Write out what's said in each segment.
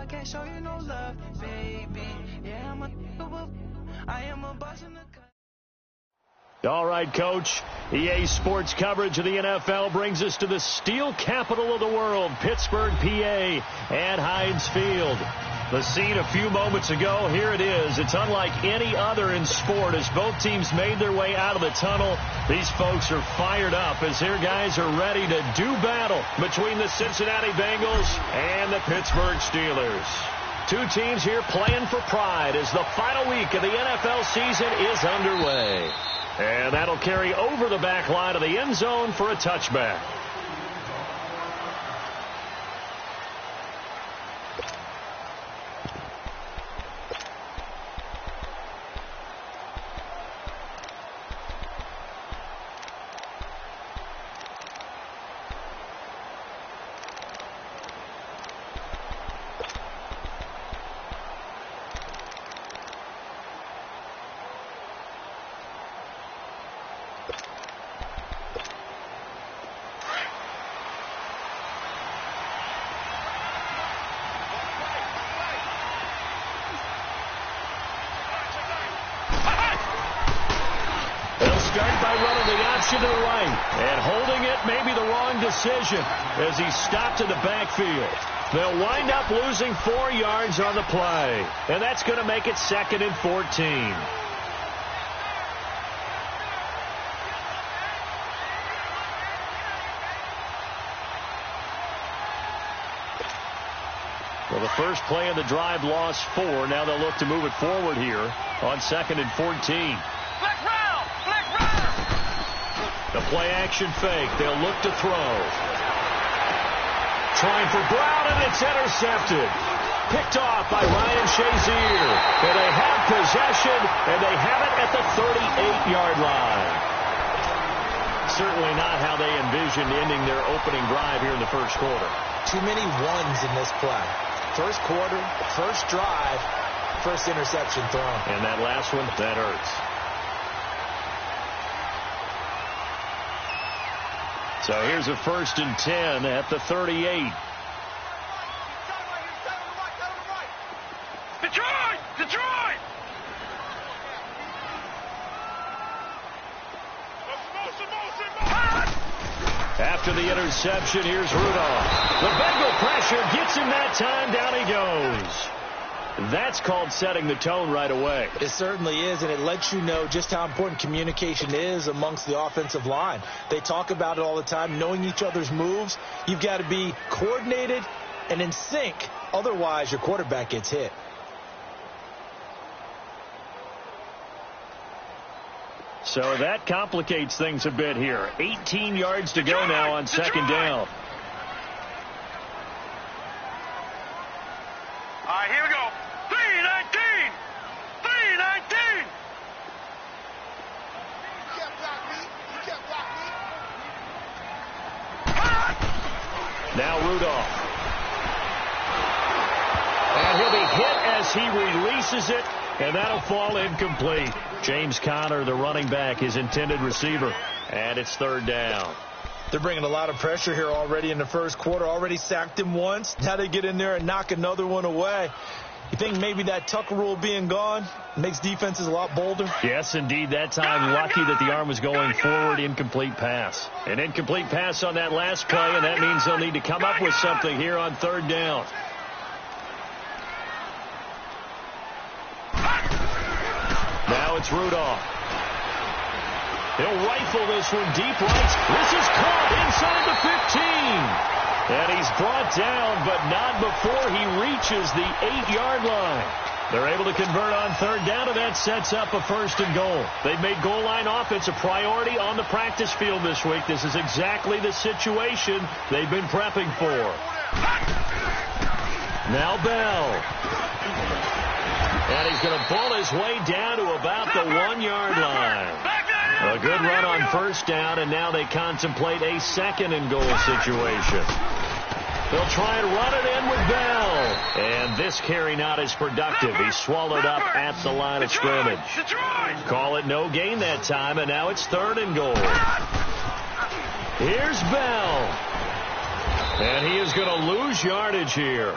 can't show you no love, baby. Yeah, I am a boss in the cut. All right, Coach. EA Sports coverage of the NFL brings us to the steel capital of the world, Pittsburgh, PA, at Heinz Field. The scene a few moments ago, here it is. It's unlike any other in sport as both teams made their way out of the tunnel. These folks are fired up as their guys are ready to do battle between the Cincinnati Bengals and the Pittsburgh Steelers. Two teams here playing for pride as the final week of the NFL season is underway. And that'll carry over the back line of the end zone for a touchback. To the right, and holding it may be the wrong decision as he stopped in the backfield. They'll wind up losing 4 yards on the play, and that's going to make it 2nd and 14. Well, the first play of the drive lost 4. Now they'll look to move it forward here on 2nd and 14. The play-action fake. They'll look to throw. Trying for Brown, and it's intercepted. Picked off by Ryan Shazier. And they have possession, and they have it at the 38-yard line. Certainly not how they envisioned ending their opening drive here in the first quarter. Too many ones in this play. First quarter, first drive, first interception thrown. And that last one, that hurts. So here's a 1st and 10 at the 38. Detroit! Detroit! After the interception, here's Rudolph. The Bengal pressure gets him that time. Down he goes. That's called setting the tone right away. It certainly is, and it lets you know just how important communication is amongst the offensive line. They talk about it all the time, knowing each other's moves. You've got to be coordinated and in sync. Otherwise, your quarterback gets hit. So that complicates things a bit here. 18 yards to go now on 2nd down. All right, here we go. 3-19! 3-19! You can't block me. You can't block me. Now Rudolph. And he'll be hit as he releases it, and that'll fall incomplete. James Conner, the running back, his intended receiver. And it's 3rd down. They're bringing a lot of pressure here already in the first quarter. Already sacked him once. Now they get in there and knock another one away. You think maybe that Tucker rule being gone makes defenses a lot bolder? Yes, indeed. That time, lucky that the arm was going forward. Incomplete pass. An incomplete pass on that last play, and that means they'll need to come up with something here on 3rd down. Now it's Rudolph. He'll rifle this one deep right. This is caught inside the 15. And he's brought down, but not before he reaches the 8-yard line. They're able to convert on 3rd down, and that sets up a 1st and goal. They've made goal line offense a priority on the practice field this week. This is exactly the situation they've been prepping for. Now Bell. And he's going to pull his way down to about the 1-yard line. A good run on 1st down, and now they contemplate a 2nd and goal situation. They'll try and run it in with Bell. And this carry not as productive. He's swallowed up at the line of scrimmage. Call it no gain that time, and now it's 3rd and goal. Here's Bell. And he is going to lose yardage here.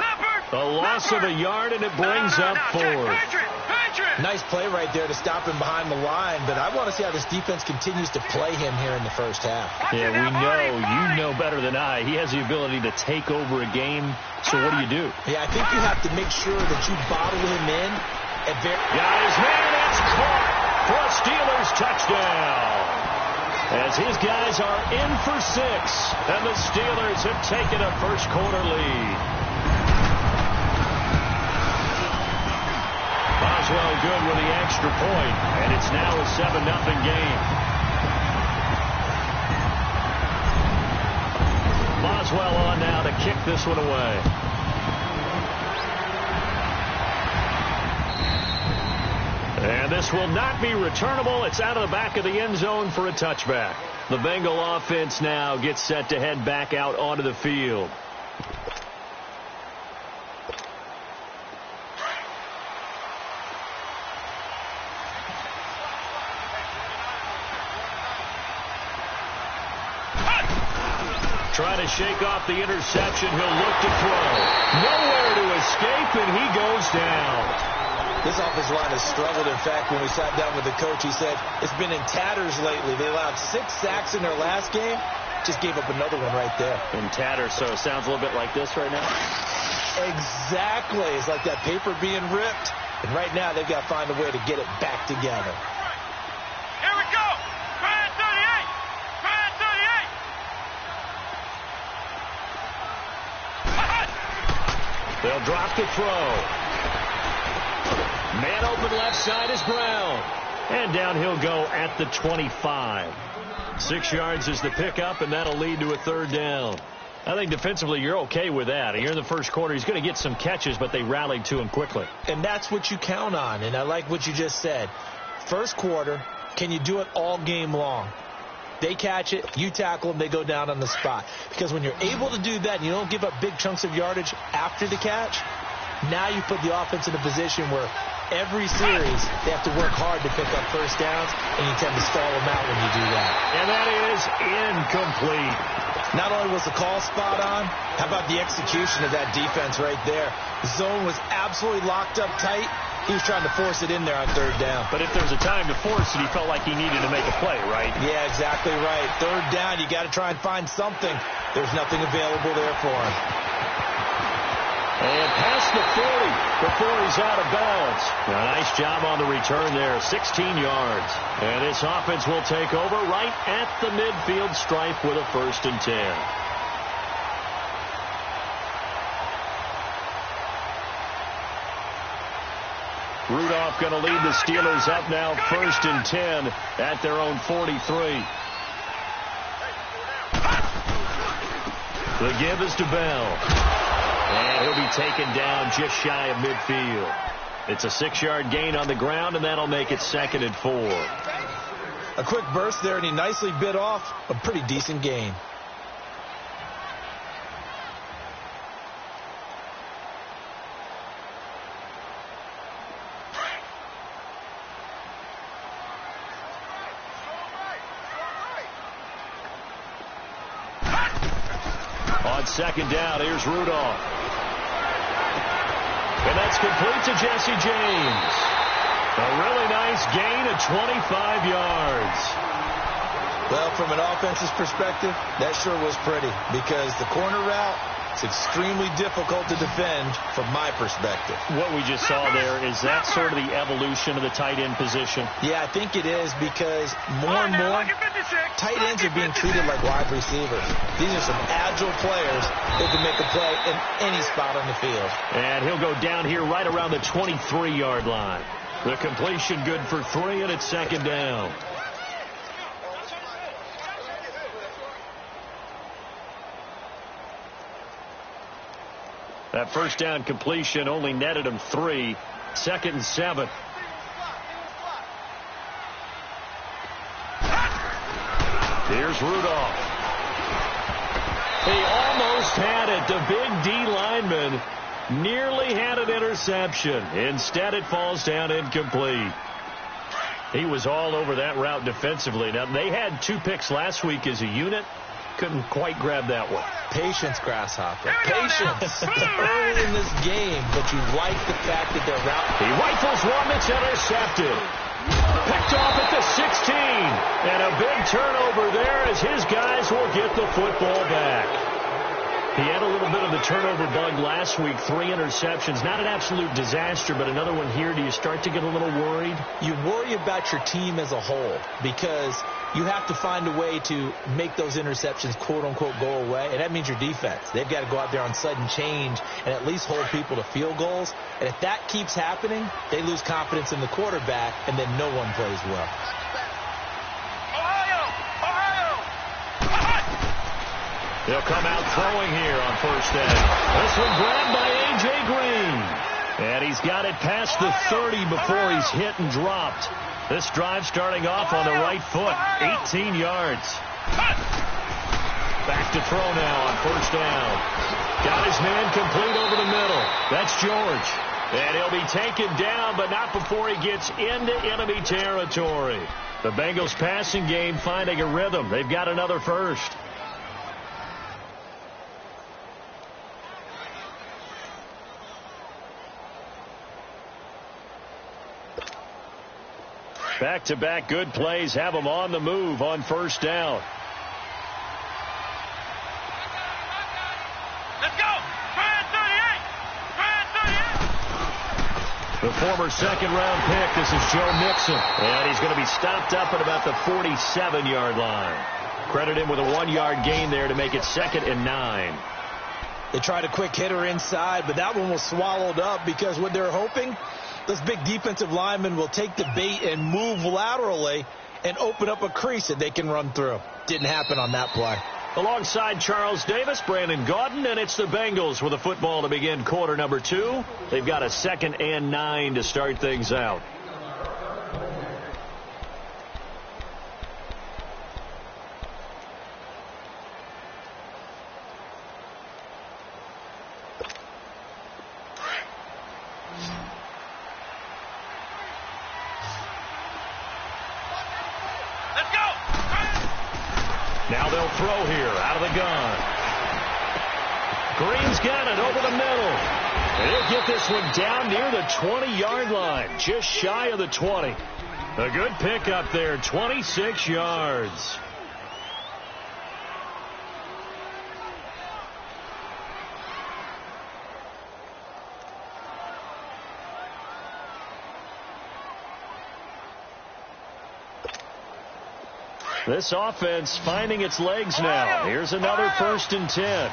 A loss of a yard, and it brings up 4th. Nice play right there to stop him behind the line, but I want to see how this defense continues to play him here in the first half. Yeah, we know. You know better than I. He has the ability to take over a game, so what do? Yeah, I think you have to make sure that you bottle him in. Got his man, it's caught for a Steelers touchdown. As his guys are in for 6, and the Steelers have taken a first quarter lead. Boswell good with the extra point, and it's now a 7-0 game. Boswell on now to kick this one away. And this will not be returnable. It's out of the back of the end zone for a touchback. The Bengal offense now gets set to head back out onto the field. Trying to shake off the interception. He'll look to throw. Nowhere to escape, and he goes down. This offensive line has struggled. In fact, when we sat down with the coach, he said it's been in tatters lately. They allowed 6 sacks in their last game. Just gave up another one right there. In tatters, so it sounds a little bit like this right now? Exactly. It's like that paper being ripped. And right now, they've got to find a way to get it back together. Here we go. Brand 38. Brand 38. They'll drop the throw. Man open left side is Brown. And down he'll go at the 25. 6 yards is the pickup, and that'll lead to a 3rd down. I think defensively you're okay with that. Here in the first quarter, he's going to get some catches, but they rallied to him quickly. And that's what you count on, and I like what you just said. First quarter, can you do it all game long? They catch it, you tackle them, they go down on the spot. Because when you're able to do that and you don't give up big chunks of yardage after the catch, now you put the offense in a position where every series they have to work hard to pick up first downs, and you tend to stall them out when you do that. And that is incomplete. Not only was the call spot on, how about the execution of that defense right there? The zone was absolutely locked up tight. He was trying to force it in there on 3rd down. But if there's a time to force it, he felt like he needed to make a play, right? Yeah, exactly right. 3rd down, you got to try and find something. There's nothing available there for him. And past the 40 before he's out of bounds. A nice job on the return there, 16 yards. And this offense will take over right at the midfield stripe with a 1st and 10. Rudolph going to lead the Steelers up now, 1st and 10 at their own 43. The give is to Bell. And he'll be taken down just shy of midfield. It's a 6-yard gain on the ground, and that'll make it 2nd and 4. A quick burst there, and he nicely bit off a pretty decent gain. On 2nd down, here's Rudolph. And that's complete to Jesse James. A really nice gain of 25 yards. Well, from an offensive perspective, that sure was pretty, because the corner route is extremely difficult to defend from my perspective. What we just saw there, is that sort of the evolution of the tight end position? Yeah, I think it is, because more and more tight ends are being treated like wide receivers. These are some agile players that can make a play in any spot on the field. And he'll go down here right around the 23-yard line. The completion good for 3, and it's 2nd down. That 1st down completion only netted him 3. 2nd and 7. Here's Rudolph. He almost had it. The big D lineman nearly had an interception. Instead, it falls down incomplete. He was all over that route defensively. Now, they had 2 picks last week as a unit. couldn't quite grab that one. Patience, Grasshopper. Patience. It's early in this game, but you like the fact that they're route. He rifles one that's intercepted. Picked off at the 16. And a big turnover there as his guys will get the football back. He had a little bit of the turnover bug last week, 3 interceptions. Not an absolute disaster, but another one here. Do you start to get a little worried? You worry about your team as a whole because you have to find a way to make those interceptions, quote-unquote, go away, and that means your defense. They've got to go out there on sudden change and at least hold people to field goals. And if that keeps happening, they lose confidence in the quarterback, and then no one plays well. They'll come out throwing here on first down. This one grabbed by A.J. Green. And he's got it past the 30 before he's hit and dropped. This drive starting off on the right foot, 18 yards. Back to throw now on first down. Got his man complete over the middle. That's George. And he'll be taken down, but not before he gets into enemy territory. The Bengals passing game finding a rhythm. They've got another first. Back-to-back good plays have them on the move on first down. Let's go! Try 38! The former second-round pick, this is Joe Mixon. And he's going to be stopped up at about the 47-yard line. Credit him with a 1-yard gain there to make it 2nd and 9. They tried a quick hitter inside, but that one was swallowed up because what they're hoping, those big defensive linemen will take the bait and move laterally and open up a crease that they can run through. Didn't happen on that play. Alongside Charles Davis, Brandon Gaudin, and it's the Bengals with the football to begin quarter number 2. They've got a 2nd and 9 to start things out. Now they'll throw here out of the gun. Green's got it over the middle. And he'll get this one down near the 20-yard line, just shy of the 20. A good pickup there, 26 yards. This offense finding its legs now. Here's another 1st and 10.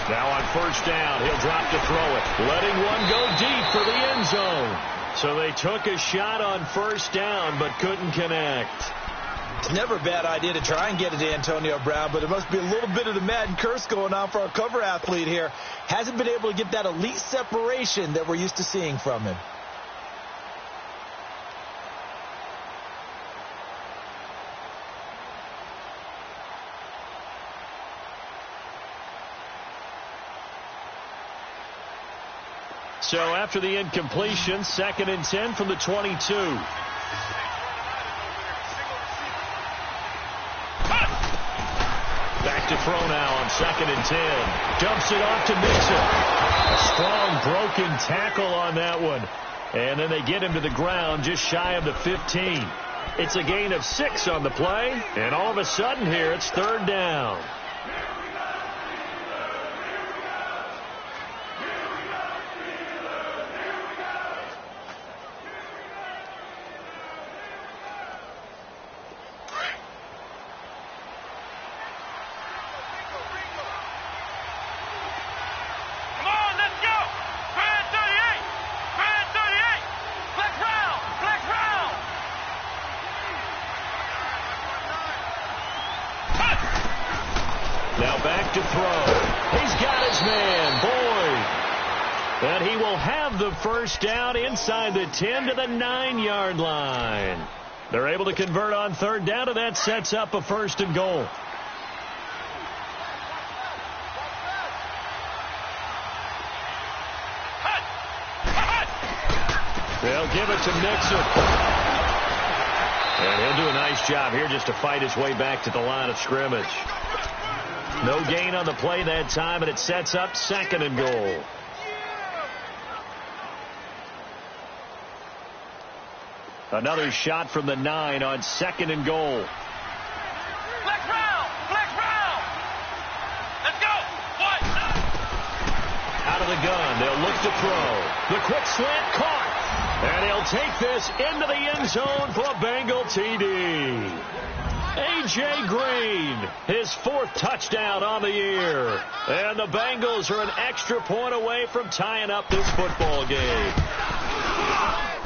Now on first down, he'll drop to throw it. Letting one go deep for the end zone. So they took a shot on first down but couldn't connect. It's never a bad idea to try and get it to Antonio Brown, but it must be a little bit of the Madden curse going on for our cover athlete here. Hasn't been able to get that elite separation that we're used to seeing from him. So after the incompletion, 2nd and 10 from the 22. To throw now on 2nd and 10. Dumps it off to Mixon. A strong broken tackle on that one. And then they get him to the ground just shy of the 15. It's a gain of 6 on the play. And all of a sudden here it's 3rd down. Now back to throw. He's got his man, Boyd. And he will have the first down inside the 10 to the 9-yard line. They're able to convert on 3rd down, and that sets up a 1st and goal. They'll give it to Nixon. And he'll do a nice job here just to fight his way back to the line of scrimmage. No gain on the play that time, and it sets up 2nd and goal. Another shot from the 9 on 2nd and goal. Flex round! Flex round! Let's go! What? Out of the gun, they'll look to throw. The quick slant caught. And he'll take this into the end zone for a Bengal TD. A.J. Green, his 4th touchdown on the year. And the Bengals are an extra point away from tying up this football game.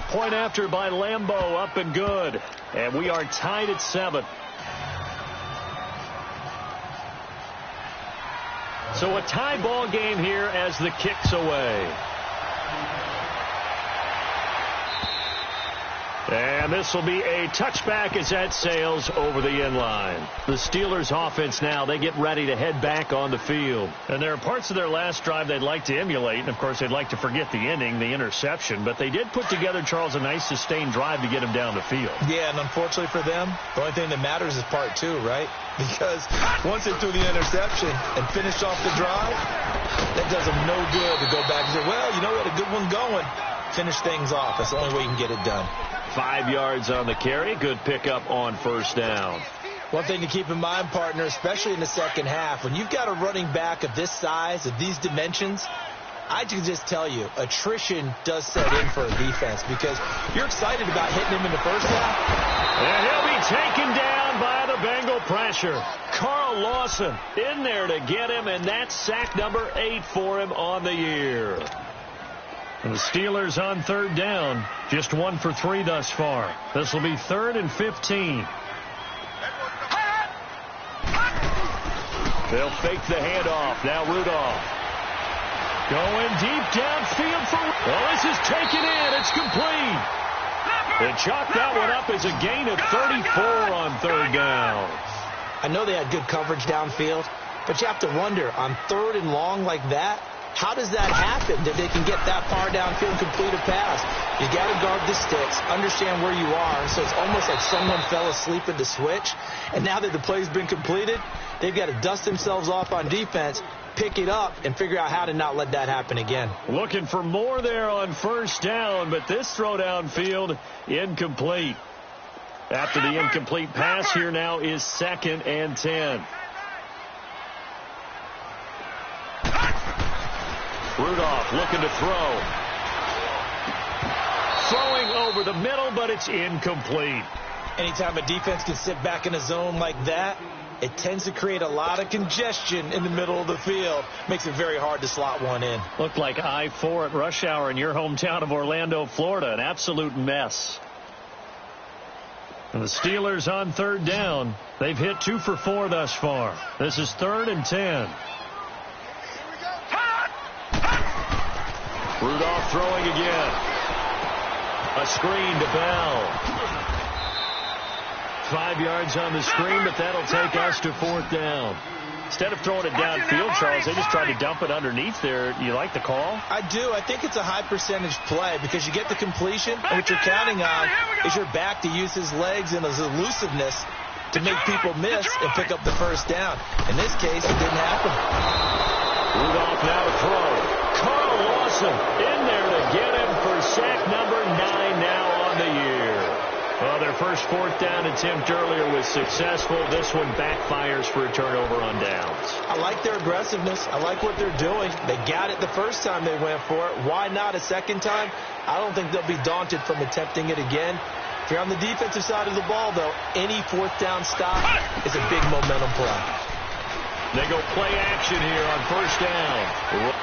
Point after by Lambeau, up and good. And we are tied at 7. So a tie ball game here as the kick's away. And this will be a touchback as that sails over the end line. The Steelers offense now, they get ready to head back on the field. And there are parts of their last drive they'd like to emulate. And, of course, they'd like to forget the ending, the interception. But they did put together, Charles, a nice sustained drive to get him down the field. Yeah, and unfortunately for them, the only thing that matters is part 2, right? Because once they threw the interception and finished off the drive, that does them no good to go back and say, well, you know what, a good one going. Finish things off. That's the only way you can get it done. 5 yards on the carry. Good pickup on 1st down. One thing to keep in mind, partner, especially in the second half, when you've got a running back of this size, of these dimensions, I can just tell you, attrition does set in for a defense because you're excited about hitting him in the first half. And he'll be taken down by the Bengal pressure. Carl Lawson in there to get him, and that's sack number 8 for him on the year. And the Steelers on 3rd down, just 1 for 3 thus far. This will be 3rd and 15. They'll fake the handoff. Now Rudolph. Going deep downfield for... Well, this is taken in. It's complete. They chalk that one up as a gain of 34 on 3rd down. I know they had good coverage downfield, but you have to wonder, on 3rd and long like that, how does that happen that they can get that far downfield and complete a pass? You got to guard the sticks, understand where you are. So it's almost like someone fell asleep at the switch. And now that the play's been completed, they've got to dust themselves off on defense, pick it up, and figure out how to not let that happen again. Looking for more there on 1st down, but this throw downfield incomplete. After the incomplete pass, here now is 2nd and 10. Rudolph looking to throw. Throwing over the middle, but it's incomplete. Anytime a defense can sit back in a zone like that, it tends to create a lot of congestion in the middle of the field. Makes it very hard to slot one in. Looked like I-4 at rush hour in your hometown of Orlando, Florida. An absolute mess. And the Steelers on 3rd down. They've hit 2 for 4 thus far. This is 3rd and 10. Rudolph throwing again. A screen to Bell. 5 yards on the screen, but that'll take us to 4th down. Instead of throwing it downfield, Charles, they just tried to dump it underneath there. You like the call? I do. I think it's a high percentage play because you get the completion, and what you're counting on is your back to use his legs and his elusiveness to make people miss and pick up the 1st down. In this case, it didn't happen. Rudolph now to throw. Carl Lawson in there to get him for sack number 9 now on the year. Well, their first 4th down attempt earlier was successful. This one backfires for a turnover on downs. I like their aggressiveness. I like what they're doing. They got it the first time they went for it. Why not a second time? I don't think they'll be daunted from attempting it again. If you're on the defensive side of the ball, though, any 4th down stop is a big momentum play. They go play action here on 1st down.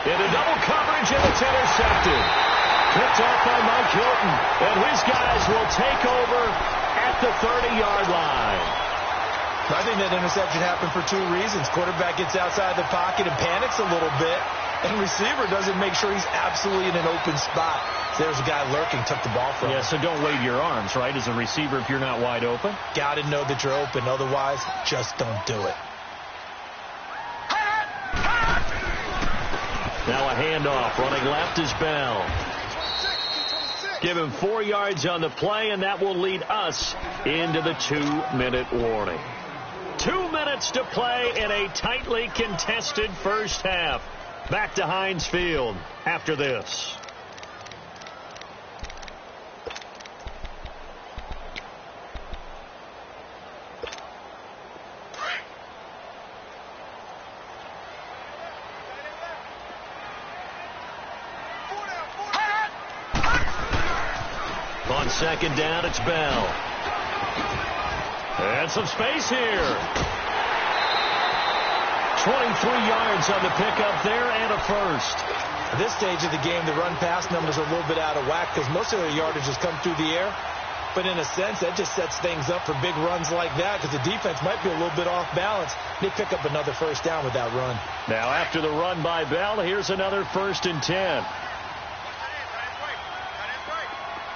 Into double coverage, and it's intercepted. Picked off by Mike Hilton, and his guys will take over at the 30-yard line. I think that interception happened for 2 reasons. Quarterback gets outside the pocket and panics a little bit, and receiver doesn't make sure he's absolutely in an open spot. So there's a guy lurking, took the ball from him. Yeah, so don't wave your arms, right, as a receiver if you're not wide open. Got to know that you're open. Otherwise, just don't do it. Now a handoff. Running left is Bell. Give him 4 yards on the play, and that will lead us into the 2-minute warning. 2 minutes to play in a tightly contested first half. Back to Heinz Field after this. On second down, it's Bell. And some space here. 23 yards on the pickup there and a first. At this stage of the game, the run-pass numbers are a little bit out of whack because most of their yardage has come through the air. But in a sense, that just sets things up for big runs like that because the defense might be a little bit off balance. They pick up another first down with that run. Now, after the run by Bell, here's another 1st and 10.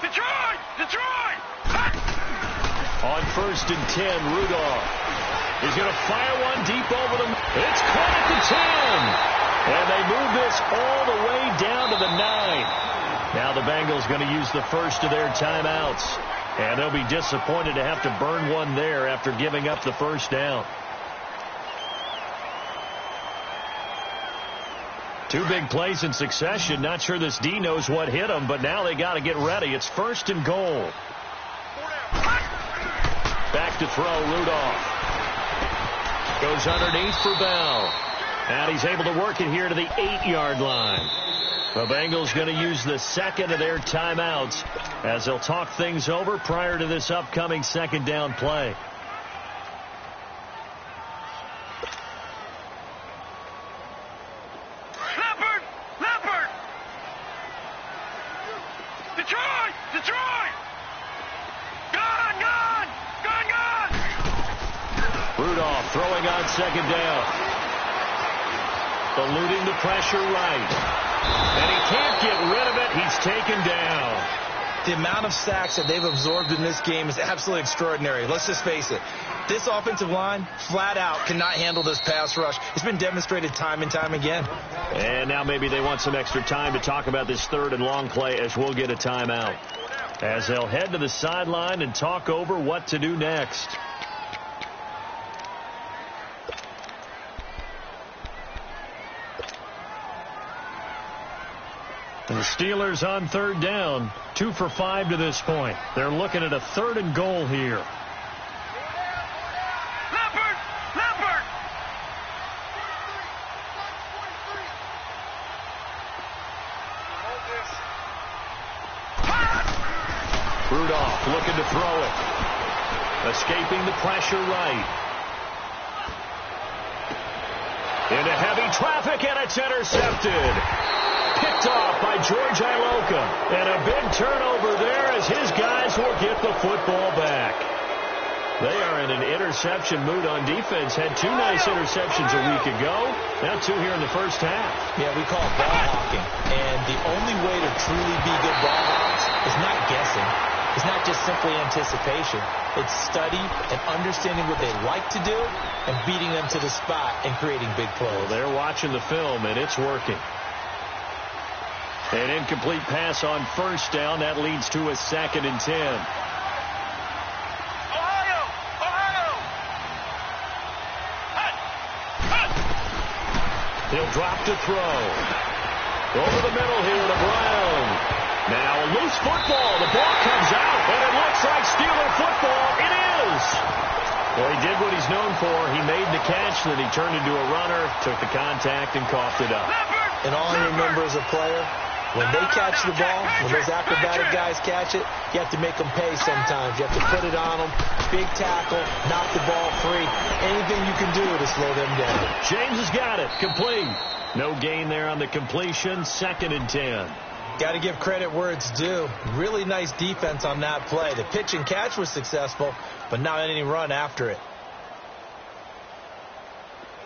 Detroit! Detroit! On 1st and 10, Rudolph. He's going to fire one deep over them. It's caught at the 10. And they move this all the way down to the 9. Now the Bengals going to use the first of their timeouts. And they'll be disappointed to have to burn one there after giving up the first down. 2 big plays in succession. Not sure this D knows what hit them, but now they got to get ready. It's 1st and goal. Back to throw, Rudolph. Goes underneath for Bell. And he's able to work it here to the 8-yard line. The Bengals going to use the second of their timeouts as they'll talk things over prior to this upcoming second down play. Leopard! Leopard! Detroit! Detroit! Gone! Gone! Gone! Gone! Rudolph throwing on second down. Eluding the pressure right. And he can't get rid of it. He's taken down. The amount of sacks that they've absorbed in this game is absolutely extraordinary. Let's just face it. This offensive line, flat out, cannot handle this pass rush. It's been demonstrated time and time again. And now maybe they want some extra time to talk about this 3rd and long play as we'll get a timeout. As they'll head to the sideline and talk over what to do next. And the Steelers on 3rd down, 2 for 5 to this point. They're looking at a 3rd and goal here. Leopard! Leopard! Rudolph looking to throw it. Escaping the pressure right. Into heavy traffic, and it's intercepted. Picked off by George Iloka. And a big turnover there as his guys will get the football back. They are in an interception mood on defense. Had 2 nice interceptions a week ago. Now 2 here in the first half. Yeah, we call it ball hawking. And the only way to truly be good ball hawks is not guessing. It's not just simply anticipation. It's study and understanding what they like to do and beating them to the spot and creating big plays. Well, they're watching the film, and it's working. An incomplete pass on 1st down. That leads to a 2nd and 10. Ohio! Ohio! Hut! Hut! He'll drop to throw. Over the middle here to Brown. Now a loose football. The ball comes out, and it looks like Steeler football. It is. Well, he did what he's known for. He made the catch, then he turned into a runner, took the contact, and coughed it up. And all I remember as a player, when they catch the ball, when those acrobatic guys catch it, you have to make them pay sometimes. You have to put it on them, big tackle, knock the ball free. Anything you can do to slow them down. James has got it. Complete. No gain there on the completion. 2nd and 10. Got to give credit where it's due. Really nice defense on that play. The pitch and catch was successful, but not any run after it.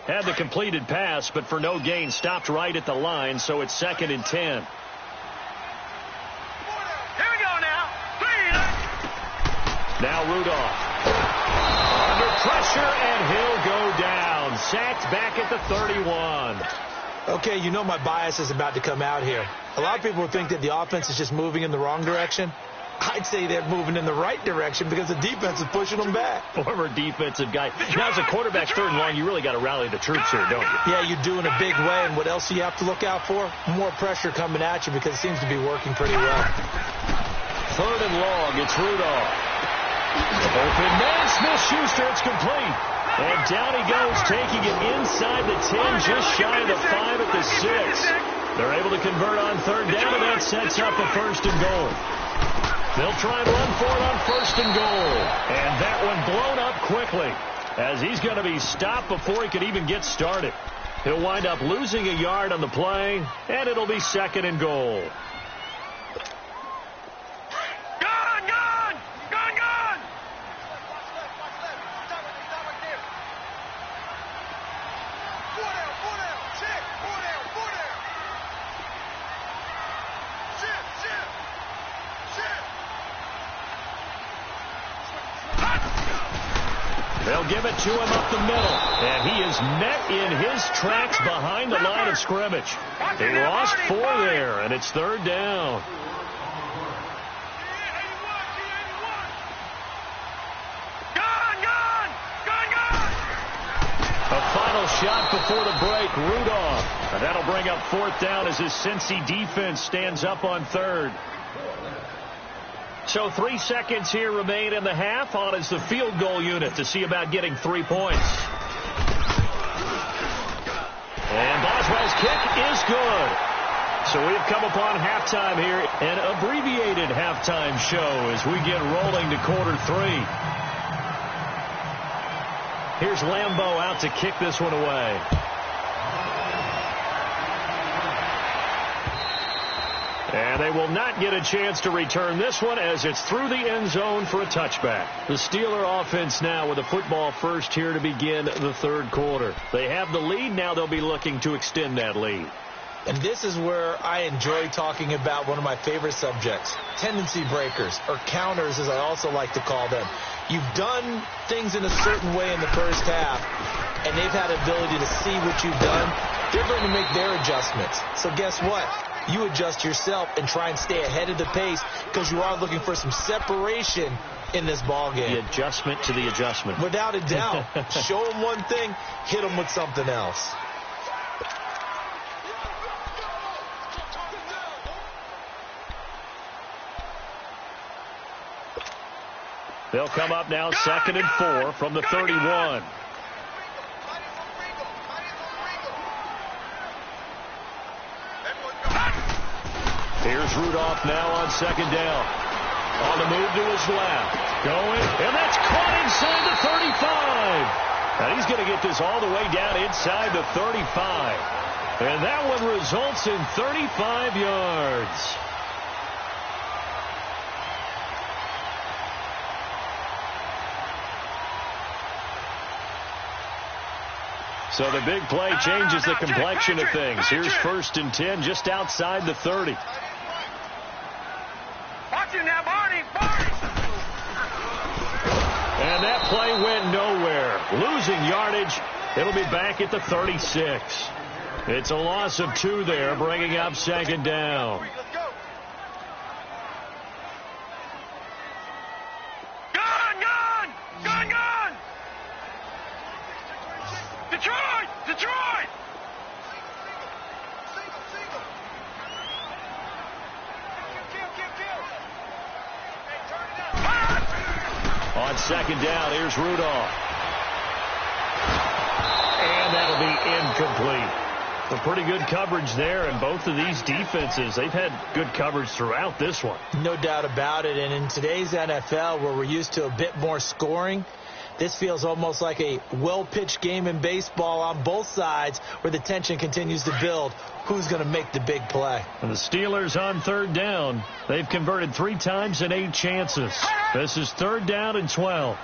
Had the completed pass, but for no gain, stopped right at the line, so it's 2nd and 10. Here we go now. 3. Now Rudolph. Under pressure, and he'll go down. Sacked back at the 31. Okay, you know my bias is about to come out here. A lot of people think that the offense is just moving in the wrong direction. I'd say they're moving in the right direction because the defense is pushing them back. Former defensive guy. Now, as a quarterback, 3rd and long, you really got to rally the troops here, don't you? Yeah, you do in a big way. And what else do you have to look out for? More pressure coming at you because it seems to be working pretty well. 3rd and long, it's Rudolph. Open man, Smith-Schuster, it's complete. And down he goes, taking it inside the 10, just shy of the 5 at the 6. They're able to convert on 3rd down, and that sets up a 1st and goal. They'll try and run for it on 1st and goal. And that one blown up quickly, as he's going to be stopped before he could even get started. He'll wind up losing a yard on the play, and it'll be 2nd and goal. They'll give it to him up the middle, and he is met in his tracks behind the line of scrimmage. He lost 4 there, and it's 3rd down. A final shot before the break, Rudolph. And that'll bring up 4th down as his Cincy defense stands up on 3rd. So 3 seconds here remain in the half. On is the field goal unit to see about getting 3 points. And Boswell's kick is good. So we've come upon halftime here, an abbreviated halftime show as we get rolling to quarter 3. Here's Lambeau out to kick this one away. And they will not get a chance to return this one as it's through the end zone for a touchback. The Steeler offense now with a football first here to begin the 3rd quarter. They have the lead. Now they'll be looking to extend that lead. And this is where I enjoy talking about one of my favorite subjects, tendency breakers, or counters as I also like to call them. You've done things in a certain way in the first half, and they've had the ability to see what you've done. They're going to make their adjustments. So guess what? You adjust yourself and try and stay ahead of the pace because you are looking for some separation in this ball game. The adjustment to the adjustment. Without a doubt. Show them one thing, hit them with something else. They'll come up now 2nd and 4 from the 31. Here's Rudolph now on 2nd down. On the move to his left. Going, and that's caught inside the 35. And he's going to get this all the way down inside the 35. And that one results in 35 yards. So the big play changes the complexion of things. Here's 1st and 10 just outside the 30. Watch it now, Barney. And that play went nowhere. Losing yardage. It'll be back at the 36. It's a loss of 2 there, bringing up 2nd down. Detroit! On 2nd down, here's Rudolph. And that'll be incomplete. A pretty good coverage there, and both of these defenses, they've had good coverage throughout this one. No doubt about it, and in today's NFL, where we're used to a bit more scoring, this feels almost like a well-pitched game in baseball on both sides where the tension continues to build. Who's going to make the big play? And the Steelers on 3rd down. They've converted 3 times in 8 chances. This is 3rd down and 12.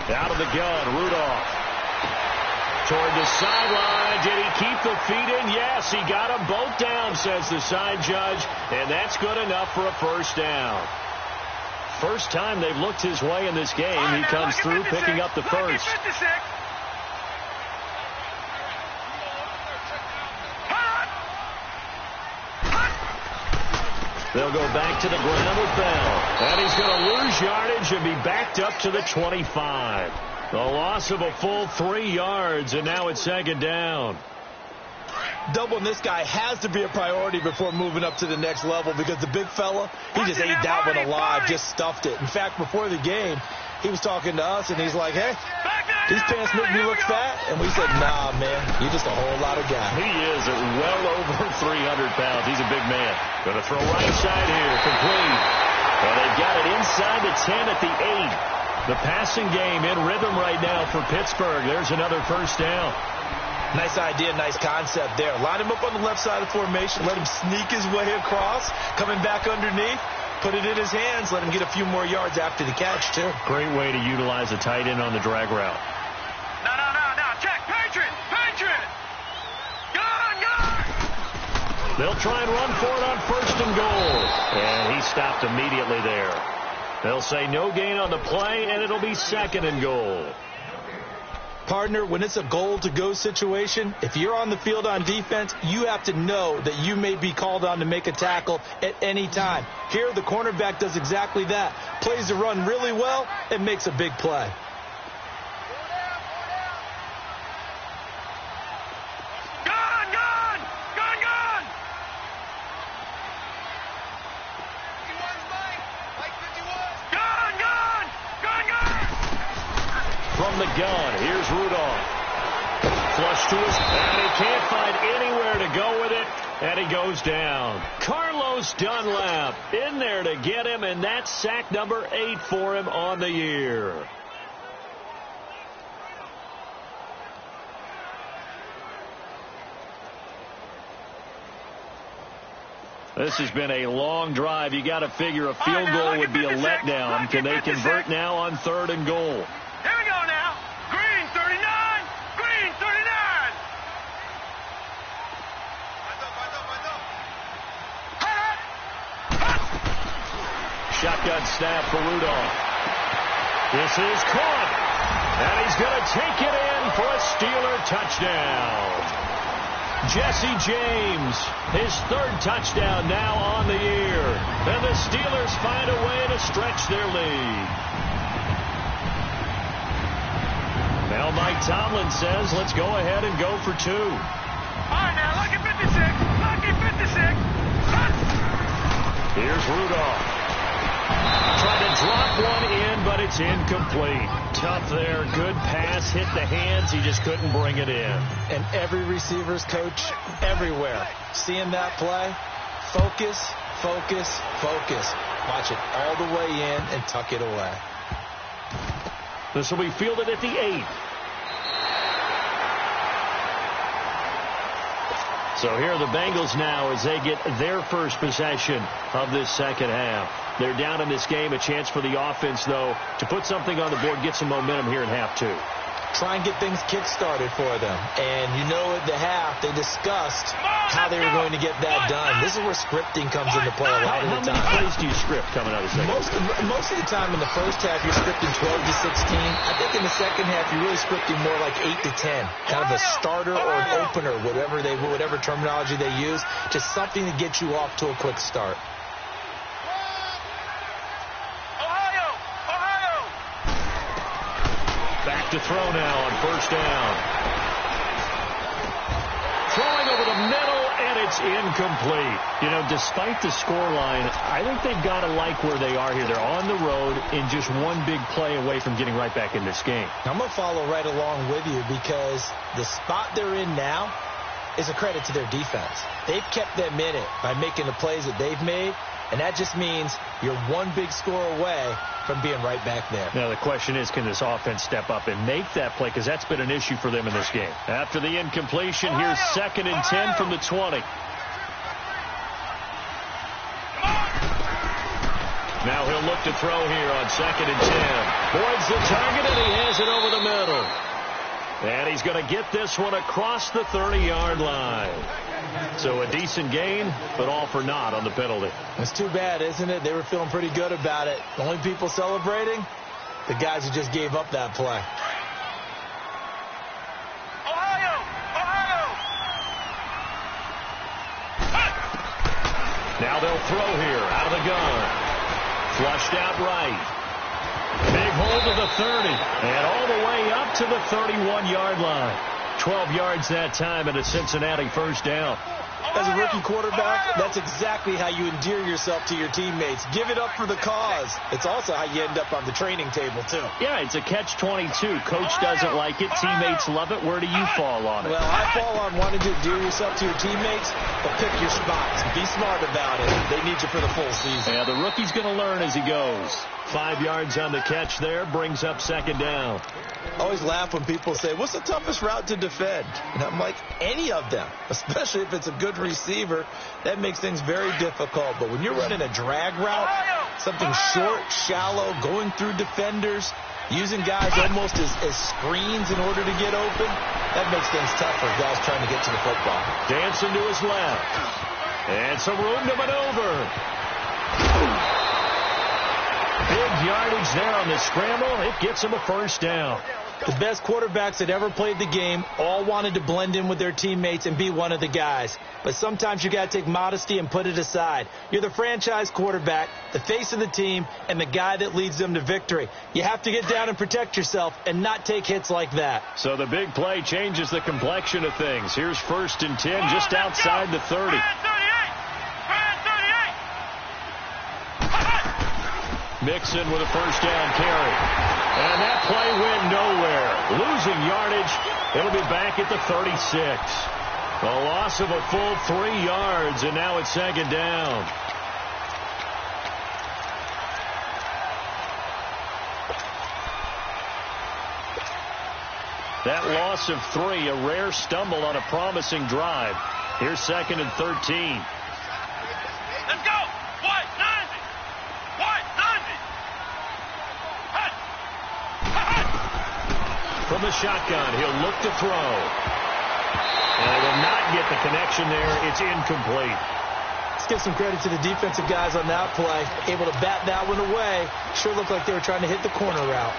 Out of the gun, Rudolph. Toward the sideline. Did he keep the feet in? Yes, he got them both down, says the side judge. And that's good enough for a 1st down. First time they've looked his way in this game. He comes through picking up the first. They'll go back to the ground with Bell. And he's going to lose yardage and be backed up to the 25. The loss of a full 3 yards, and now it's second down. Doubling this guy has to be a priority before moving up to the next level, because the big fella, he just ate that one alive, just stuffed it. In fact, before the game, he was talking to us, and he's like, hey, these pants make me look fat. And we said, nah, man, you're just a whole lot of guy. He is at well over 300 pounds. He's a big man. Going to throw right side here, complete. And they've got it inside the 10 at the 8. The passing game in rhythm right now for Pittsburgh. There's another first down. Nice idea, nice concept there. Line him up on the left side of formation. Let him sneak his way across. Coming back underneath. Put it in his hands. Let him get a few more yards after the catch, too. Great way to utilize a tight end on the drag route. No. Check. Patriot. Gun. They'll try and run for it on first and goal. And he stopped immediately there. They'll say no gain on the play, and it'll be second and goal. Partner, when it's a goal-to-go situation, if you're on the field on defense, you have to know that you may be called on to make a tackle at any time. Here, the cornerback does exactly that. Plays the run really well and makes a big play. From the gun, here's Rudolph. Flush to his, and he can't find anywhere to go with it, and he goes down. Carlos Dunlap in there to get him, and that's sack number 8 for him on the year. This has been a long drive. You got to figure a field goal would be a letdown. Can they convert now on third and goal? Here we go now. Green 39. Green 39. Shotgun snap for Rudolph. This is caught. And he's going to take it in for a Steeler touchdown. Jesse James, his 3rd touchdown now on the year. And the Steelers find a way to stretch their lead. Now Mike Tomlin says, let's go ahead and go for 2. All right, now, lucky 56. Lucky 56. Here's Rudolph. Trying to drop one in, but it's incomplete. Tough there. Good pass. Hit the hands. He just couldn't bring it in. And every receiver's coach everywhere, seeing that play, focus, focus, focus. Watch it all the way in and tuck it away. This will be fielded at the 8. So here are the Bengals now as they get their first possession of this second half. They're down in this game. A chance for the offense, though, to put something on the board, get some momentum here in half 2. Try and get things kick-started for them. And you know at the half, they discussed how they were going to get that done. This is where scripting comes into play a lot of the time. How many plays do you script coming out of the second half? Most of the time in the first half, you're scripting 12 to 16. I think in the second half, you're really scripting more like 8 to 10. Kind of a starter or an opener, whatever terminology they use. Just something to get you off to a quick start. Back to throw now on first down. Throwing over the middle, and it's incomplete. You know, despite the scoreline, I think they've got to like where they are here. They're on the road and just one big play away from getting right back in this game. I'm going to follow right along with you because the spot they're in now is a credit to their defense. They've kept them in it by making the plays that they've made, and that just means you're one big score away from being right back there. Now, the question is, can this offense step up and make that play? Because that's been an issue for them in this game. After the incompletion, here's 2nd and 10 from the 20. Now he'll look to throw here on 2nd and 10. Boyd's the target, and he has it over the middle. And he's going to get this one across the 30-yard line. So a decent gain, but all for naught on the penalty. It's too bad, isn't it? They were feeling pretty good about it. The only people celebrating, the guys who just gave up that play. Ohio! Ohio! Now they'll throw here out of the gun. Flushed out right. Big hold to the 30, and all the way up to the 31-yard line. 12 yards that time, and a Cincinnati first down. As a rookie quarterback, that's exactly how you endear yourself to your teammates. Give it up for the cause. It's also how you end up on the training table, too. Yeah, it's a catch-22. Coach doesn't like it. Teammates love it. Where do you fall on it? Well, I fall on wanting to endear yourself to your teammates, but pick your spots. Be smart about it. They need you for the full season. Yeah, the rookie's going to learn as he goes. 5 yards on the catch there, brings up second down. I always laugh when people say, what's the toughest route to defend? And I'm like, any of them, especially if it's a good receiver. That makes things very difficult. But when you're running a drag route, something short, shallow, going through defenders, using guys almost as screens in order to get open, that makes things tough for guys trying to get to the football. Dancing to his left. And some room to maneuver. Big yardage there on the scramble. It gets him a first down. The best quarterbacks that ever played the game all wanted to blend in with their teammates and be one of the guys. But sometimes you got to take modesty and put it aside. You're the franchise quarterback, the face of the team, and the guy that leads them to victory. You have to get down and protect yourself and not take hits like that. So the big play changes the complexion of things. Here's 1st and 10 just outside the 30. Mixon with a first down carry. And that play went nowhere. Losing yardage. It'll be back at the 36. A loss of a full 3 yards, and now it's second down. That loss of 3, a rare stumble on a promising drive. Here's 2nd and 13. Let's go! From the shotgun, he'll look to throw. And he will not get the connection there. It's incomplete. Let's give some credit to the defensive guys on that play. Able to bat that one away. Sure looked like they were trying to hit the corner route.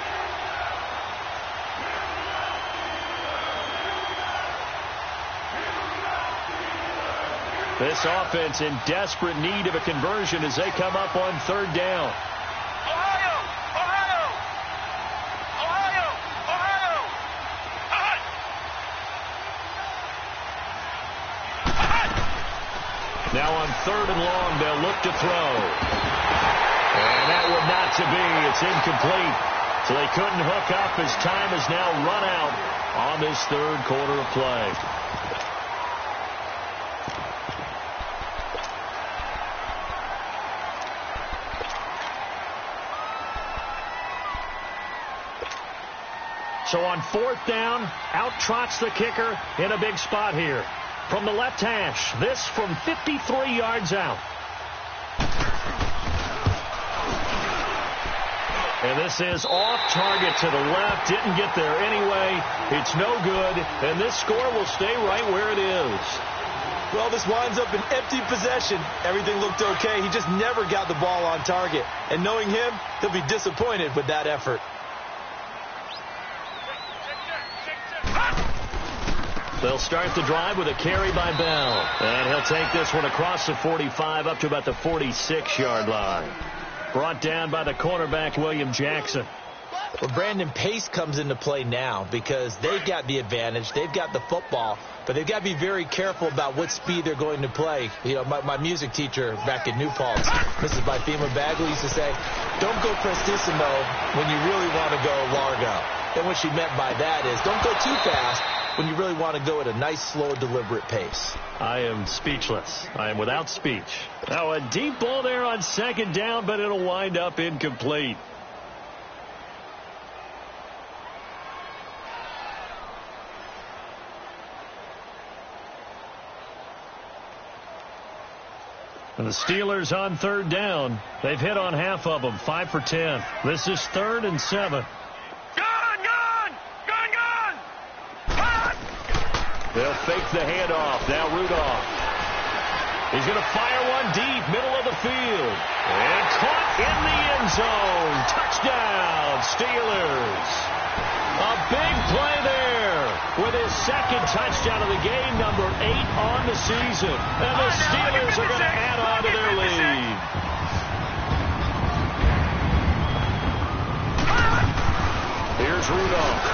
This offense in desperate need of a conversion as they come up on 3rd down. Now on 3rd and long, they'll look to throw. And that would not to be. It's incomplete. So they couldn't hook up as time has now run out on this 3rd quarter of play. So on 4th down, out trots the kicker in a big spot here. From the left hash, this from 53 yards out. And this is off target to the left. Didn't get there anyway. It's no good. And this score will stay right where it is. Well, this winds up in empty possession. Everything looked okay. He just never got the ball on target. And knowing him, he'll be disappointed with that effort. They'll start the drive with a carry by Bell. And he'll take this one across the 45 up to about the 46-yard line. Brought down by the cornerback, William Jackson. Well, Brandon, pace comes into play now because they've got the advantage. They've got the football, but they've got to be very careful about what speed they're going to play. You know, my music teacher back in New Paltz, Mrs. Bifema Bagley, used to say, don't go prestissimo when you really want to go largo. And what she meant by that is don't go too fast when you really want to go at a nice, slow, deliberate pace. I am speechless. I am without speech. Now a deep ball there on 2nd down, but it'll wind up incomplete. And the Steelers on 3rd down. They've hit on half of them, 5 for 10. This is 3rd and 7. They'll fake the handoff. Now Rudolph. He's going to fire one deep, middle of the field. And caught in the end zone. Touchdown, Steelers. A big play there with his second touchdown of the game, number 8 on the season. And the Steelers are going to add on to their lead. Here's Rudolph.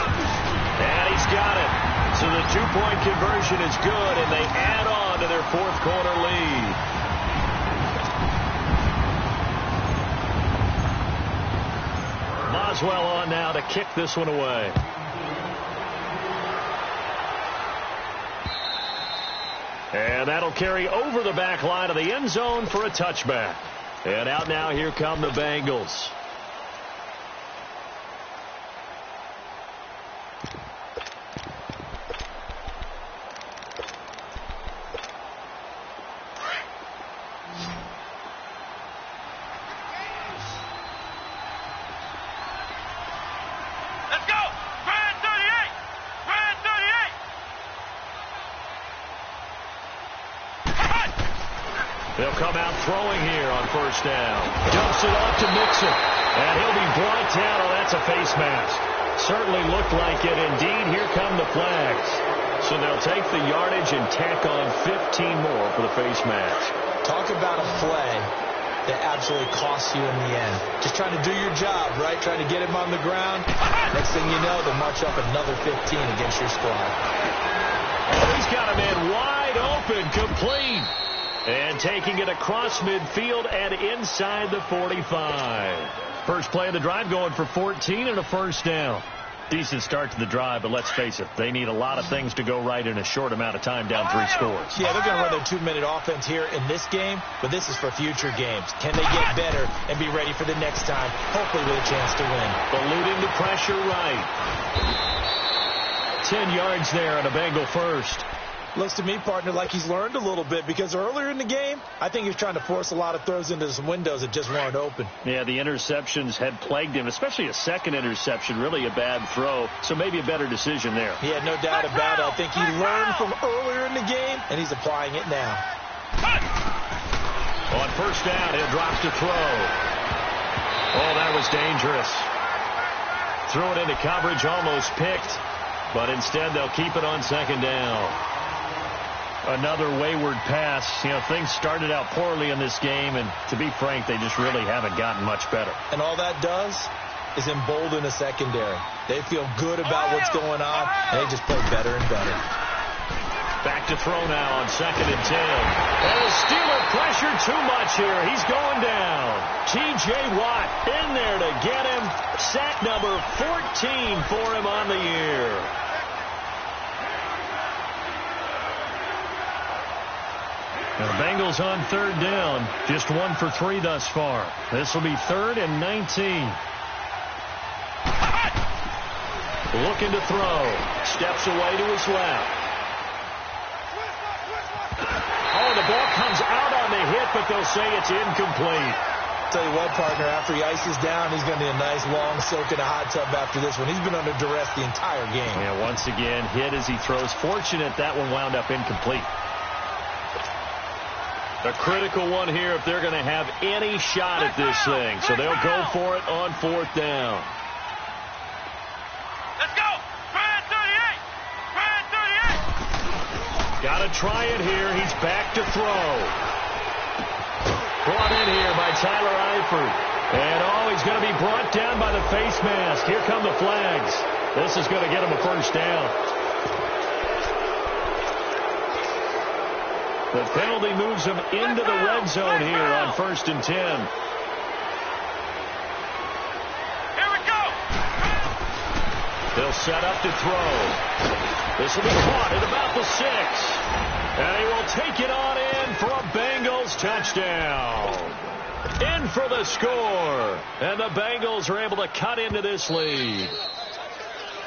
And he's got it. So the 2-point conversion is good, and they add on to their fourth quarter lead. Boswell on now to kick this one away. And that'll carry over the back line of the end zone for a touchback. And out now, here come the Bengals. They'll come out throwing here on first down. Dumps it off to Mixon. And he'll be brought down. Oh, that's a face mask. Certainly looked like it. Indeed, here come the flags. So they'll take the yardage and tack on 15 more for the face mask. Talk about a play that absolutely costs you in the end. Just trying to do your job, right? Trying to get him on the ground. Next thing you know, they'll march up another 15 against your squad. Oh, he's got him in wide open, complete. And taking it across midfield and inside the 45. First play of the drive going for 14 and a first down. Decent start to the drive, but let's face it, they need a lot of things to go right in a short amount of time down 3 scores. Yeah, they're going to run their 2-minute offense here in this game, but this is for future games. Can they get better and be ready for the next time, hopefully with a chance to win? Eluding the pressure right. 10 yards there on a Bengal first. Looks to me, partner, like he's learned a little bit because earlier in the game, I think he was trying to force a lot of throws into some windows that just weren't open. Yeah, the interceptions had plagued him, especially a second interception, really a bad throw, so maybe a better decision there. Yeah, no doubt about it. I think he learned from earlier in the game, and he's applying it now. On first down, he drops to throw. Oh, that was dangerous. Threw it into coverage, almost picked, but instead they'll keep it on second down. Another wayward pass. You know, things started out poorly in this game, and to be frank, they just really haven't gotten much better. And all that does is embolden the secondary. They feel good about what's going on, and they just play better and better. Back to throw now on 2nd and 10. And the Steeler pressure too much here. He's going down. T.J. Watt in there to get him. Sack number 14 for him on the year. Now the Bengals on 3rd down. Just 1 for 3 thus far. This will be 3rd and 19. Looking to throw. Steps away to his left. Oh, the ball comes out on the hit, but they'll say it's incomplete. Tell you what, partner, after he ices down, he's going to be a nice long soak in a hot tub after this one. He's been under duress the entire game. Yeah, once again, hit as he throws. Fortunate that one wound up incomplete. A critical one here if they're going to have any shot at this thing. So they'll go for it on 4th down. Let's go! Try it, 38! Got to try it here. He's back to throw. Brought in here by Tyler Eifert. And he's going to be brought down by the face mask. Here come the flags. This is going to get him a first down. The penalty moves him into the red zone here on 1st and 10. Here we go! They'll set up to throw. This will be caught at about the 6. And he will take it on in for a Bengals touchdown. In for the score. And the Bengals are able to cut into this lead.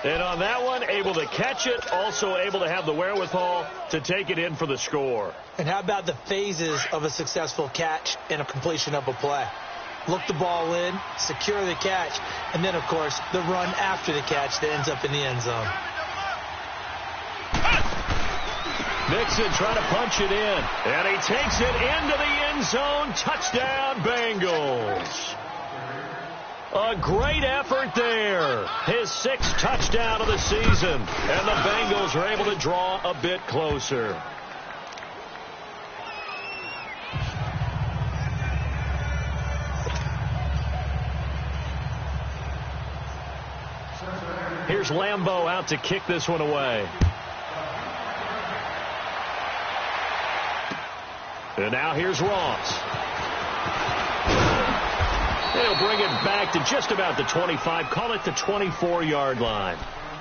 And on that one, able to catch it, also able to have the wherewithal to take it in for the score. And how about the phases of a successful catch and a completion of a play? Look the ball in, secure the catch, and then, of course, the run after the catch that ends up in the end zone. Mixon trying to punch it in. And he takes it into the end zone. Touchdown, Bengals. A great effort there. His 6th touchdown of the season. And the Bengals are able to draw a bit closer. Here's Lambeau out to kick this one away. And now here's Ross. They'll bring it back to just about the 25. Call it the 24-yard line.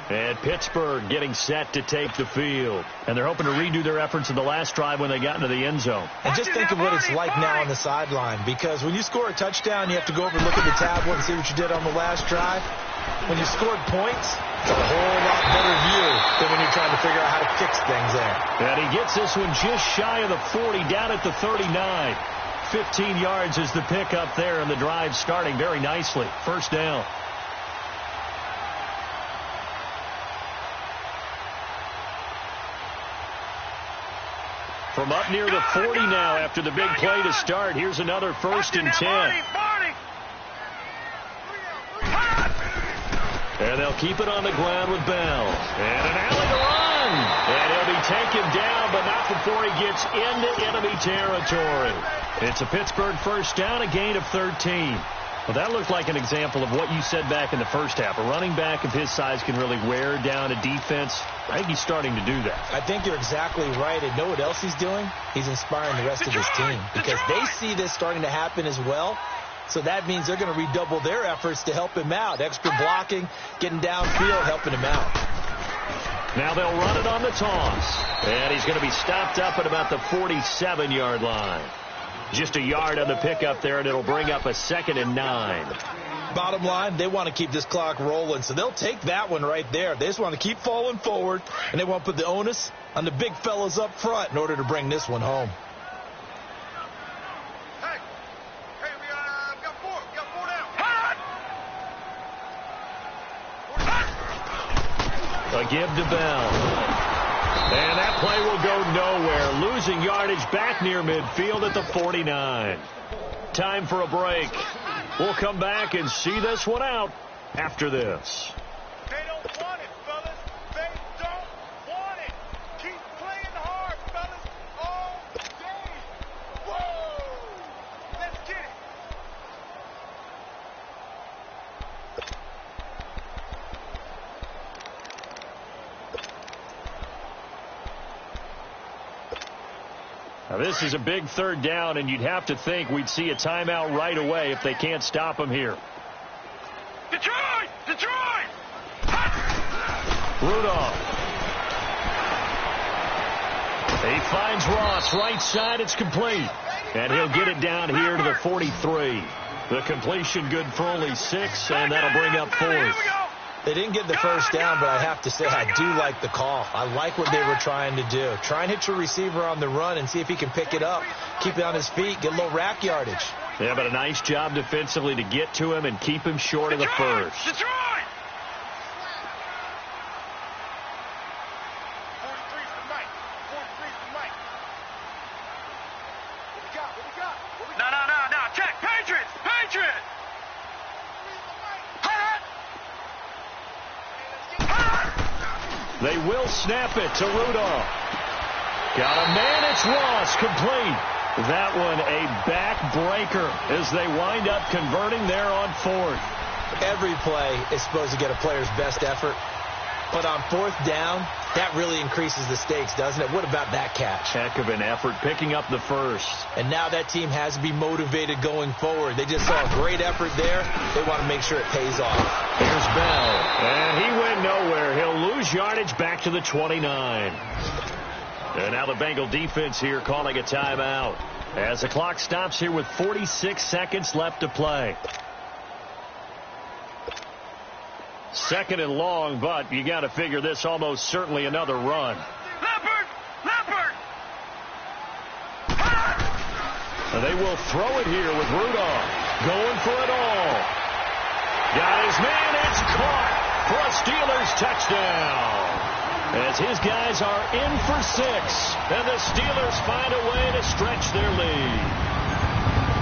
And Pittsburgh getting set to take the field. And they're hoping to redo their efforts in the last drive when they got into the end zone. And just think of what it's like now on the sideline. Because when you score a touchdown, you have to go over and look at the tablet and see what you did on the last drive. When you scored points, it's a whole lot better view than when you're trying to figure out how to fix things there. And he gets this one just shy of the 40, down at the 39. 15 yards is the pickup there, and the drive starting very nicely. First down. From up near the 40 now after the big play to start. Here's another 1st and 10. And they'll keep it on the ground with Bell. And an alley to run. And he'll be taken down, but not before he gets into enemy territory. It's a Pittsburgh first down, a gain of 13. Well, that looked like an example of what you said back in the first half. A running back of his size can really wear down a defense. I think he's starting to do that. I think you're exactly right. And know what else he's doing? He's inspiring the rest of his team. Because they see this starting to happen as well. So that means they're going to redouble their efforts to help him out. Extra blocking, getting downfield, helping him out. Now they'll run it on the toss. And he's going to be stopped up at about the 47-yard line. Just a yard on the pickup there, and it'll bring up a 2nd and 9. Bottom line, they want to keep this clock rolling, so they'll take that one right there. They just want to keep falling forward, and they want to put the onus on the big fellas up front in order to bring this one home. A give to Bell. And that play will go nowhere. Losing yardage back near midfield at the 49. Time for a break. We'll come back and see this one out after this. They don't want it, fellas. They don't want it. Keep playing hard, fellas. All day. Whoa! Let's get it. Now, this is a big 3rd down, and you'd have to think we'd see a timeout right away if they can't stop him here. Detroit! Detroit! Rudolph. He finds Ross right side. It's complete. And he'll get it down here to the 43. The completion good for only 6, and that'll bring up 4th. They didn't get the first down, but I have to say I do like the call. I like what they were trying to do. Try and hit your receiver on the run and see if he can pick it up, keep it on his feet, get a little rack yardage. Yeah, but a nice job defensively to get to him and keep him short of the first. Detroit! 43's the mic. 43's the mic. What we got? What we got? What we got? No. Check. Patriots! Patriots! They will snap it to Rudolph. Got a man, it's Ross, complete. That one a backbreaker as they wind up converting there on 4th. Every play is supposed to get a player's best effort. But on 4th down, that really increases the stakes, doesn't it? What about that catch? Heck of an effort picking up the first. And now that team has to be motivated going forward. They just saw a great effort there. They want to make sure it pays off. Here's Bell. And he went nowhere. He'll lose yardage back to the 29. And now the Bengal defense here calling a timeout as the clock stops here with 46 seconds left to play. 2nd and long, but you got to figure this almost certainly another run. Leopard! And they will throw it here with Rudolph going for it all. Got his man, it's caught for a Steelers touchdown. as his guys are in for 6. And the Steelers find a way to stretch their lead.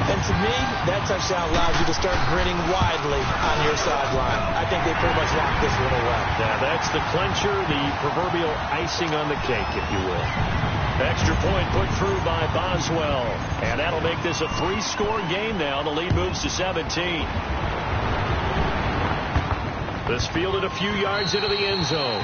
And to me, that touchdown allows you to start grinning widely on your sideline. I think they pretty much locked this one away. Yeah, that's the clincher, the proverbial icing on the cake, if you will. Extra point put through by Boswell. And that'll make this a 3-score game now. The lead moves to 17. This fielded a few yards into the end zone.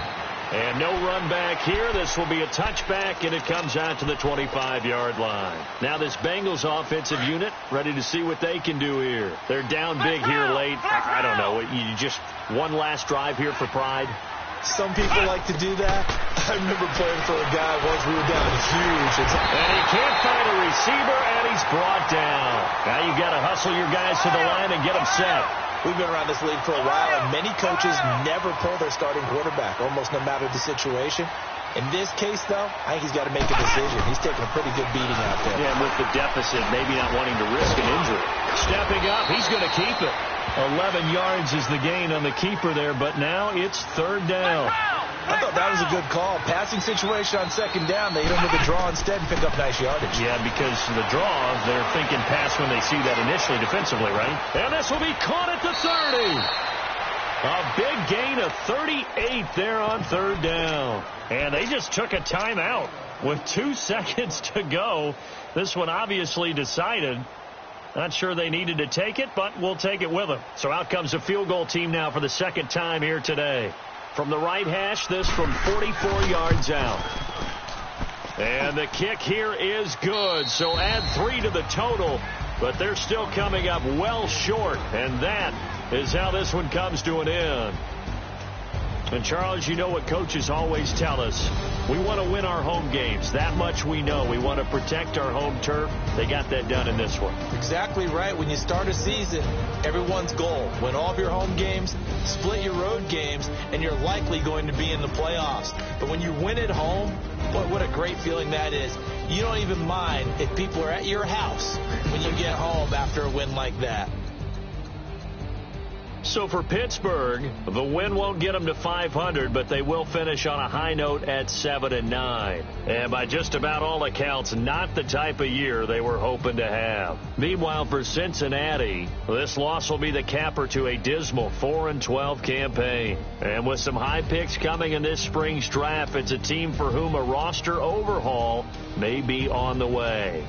And no run back here. This will be a touchback, and it comes out to the 25-yard line. Now this Bengals offensive unit ready to see what they can do here. They're down big here late. I don't know. You just one last drive here for pride. Some people like to do that. I remember playing for a guy once. We were down huge. And he can't find a receiver, and he's brought down. Now you got to hustle your guys to the line and get them set. We've been around this league for a while, and many coaches never pull their starting quarterback, almost no matter the situation. In this case, though, I think he's got to make a decision. He's taking a pretty good beating out there. Yeah, and with the deficit, maybe not wanting to risk an injury. Stepping up, he's going to keep it. 11 yards is the gain on the keeper there, but now it's 3rd down. I thought that was a good call. Passing situation on 2nd down. They hit him with a draw instead and pick up nice yardage. Yeah, because the draw, they're thinking pass when they see that initially defensively, right? And this will be caught at the 30. A big gain of 38 there on 3rd down. And they just took a timeout with 2 seconds to go. This one obviously decided. Not sure they needed to take it, but we'll take it with them. So out comes a field goal team now for the 2nd time here today. From the right hash, this from 44 yards out. And the kick here is good. So add 3 to the total, but they're still coming up well short. And that is how this one comes to an end. And, Charles, you know what coaches always tell us. We want to win our home games. That much we know. We want to protect our home turf. They got that done in this one. Exactly right. When you start a season, everyone's goal, win all of your home games, split your road games, and you're likely going to be in the playoffs. But when you win at home, what a great feeling that is. You don't even mind if people are at your house when you get home after a win like that. So for Pittsburgh, the win won't get them to 500, but they will finish on a high note at 7-9. And by just about all accounts, not the type of year they were hoping to have. Meanwhile, for Cincinnati, this loss will be the capper to a dismal 4-12 campaign. And with some high picks coming in this spring's draft, it's a team for whom a roster overhaul may be on the way.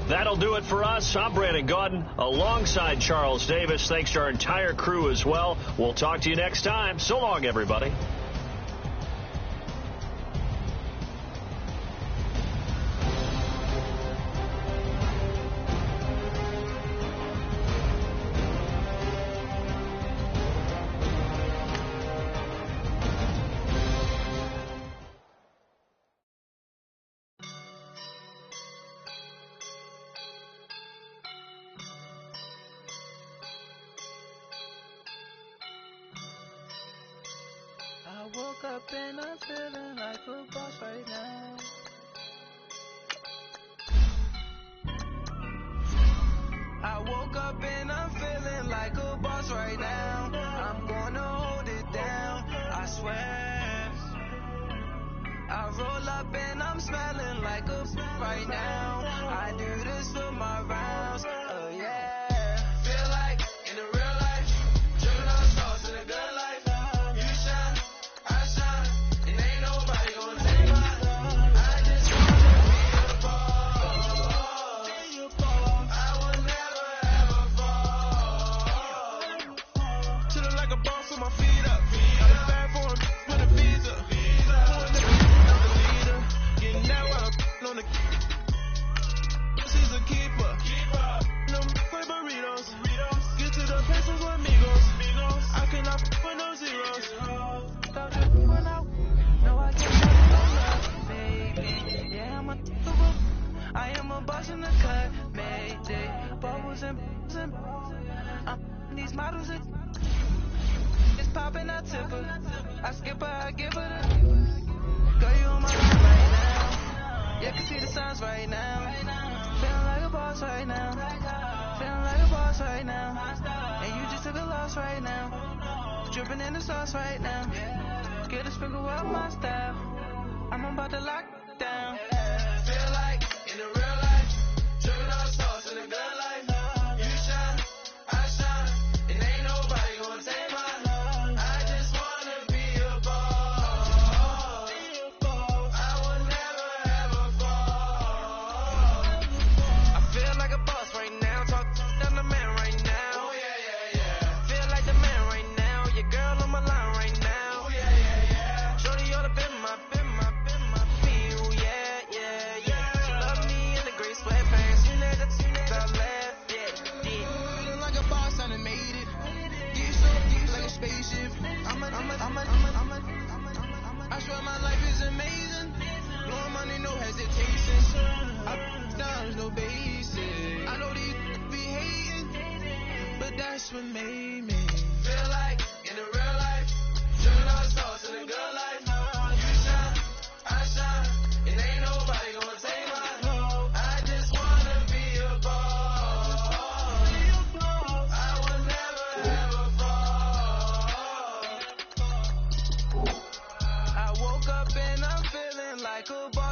That'll do it for us. I'm Brandon Gaudin alongside Charles Davis. Thanks to our entire crew as well. We'll talk to you next time. So long, everybody. I woke up and I'm feeling like a boss right now. I woke up and I'm feeling like a boss right now. I'm gonna hold it down, I swear. I roll up and I'm smelling like a right now. I do this for my rounds, oh yeah. Feel like in the real life, dripping on sauce in a good life. You shine, I shine, and ain't nobody gonna take my love. I just wanna be a boss. I will never ever fall. Chillin' like a boss with my feet up. Got a bad for him with a visa. Getting that while on the she's a keeper. No play burritos. Get to the pesos with amigos. I cannot with no zeros. Stop tripping when I know I can't have no love, baby. Yeah, I'm a I am a boss in the cut, mayday. Bubbles and I'm these models are it's popping, I tip her. I skip her, I give her the girl, you on my mind right now. Yeah, can see the signs right now. Feeling like a boss right now. Feeling like a boss right now. And you just took a loss right now. Dripping in the sauce right now. Get a sprinkle up my style. I'm about to lock down. Feel like in the real life, dripping all sauce in the good life. You shine, I shine, and ain't nobody gonna take mine. I just wanna be a boss. I will never ever fall. I feel like a boss right now. Talk to the man right now. Oh yeah, yeah, yeah. Feel like the man right now. Your girl on my line right now. Oh yeah, yeah, yeah. Shorty oughta been my feel. Yeah, yeah, yeah. She love me in the gray sweatpants. You know that's I left. Yeah, yeah. Feeling like a boss, I done made it. Get so deep like a spaceship. I swear my life is amazing. Blowing money, no hesitation. Down, no basic. I know these be hating, but that's what made me feel like in the real life, dripping all sauce in the good life. You shine, I shine, and ain't nobody gonna take mine. I just wanna be a boss. I will never ever fall. I woke up and I'm feeling like a boss.